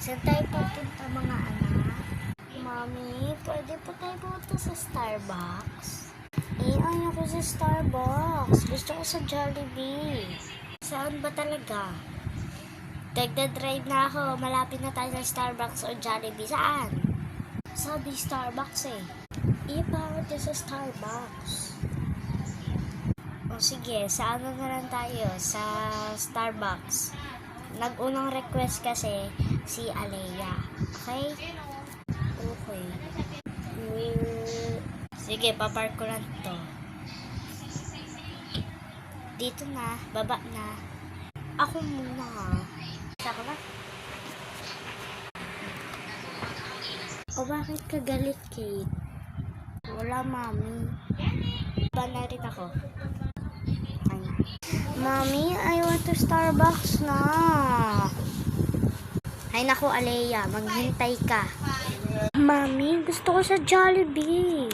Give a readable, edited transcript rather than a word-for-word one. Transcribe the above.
Saan tayo pupunta mga anak? Mami, pwede po tayo pupunta sa Starbucks? Ayaw ko sa Starbucks. Gusto ko sa Jollibee. Saan ba talaga? Nagda-drive na ako. Malapit na tayo sa Starbucks o Jollibee. Saan? Sabi Starbucks eh. Iba tayo sa Starbucks. O sige, sa ano na lang tayo? Sa Starbucks. Nag-unang request kasi si Alea. Okay? Okay. Sige, papark ko lang to. Dito na, baba na. Ako muna ha. Saka na. O bakit ka galit, Kate? Wala, mami. Ba na rin ako? Ay na. Mami, I want to Starbucks na. Ay naku, Alea, maghintay ka. Mami, gusto ko sa Jollibee.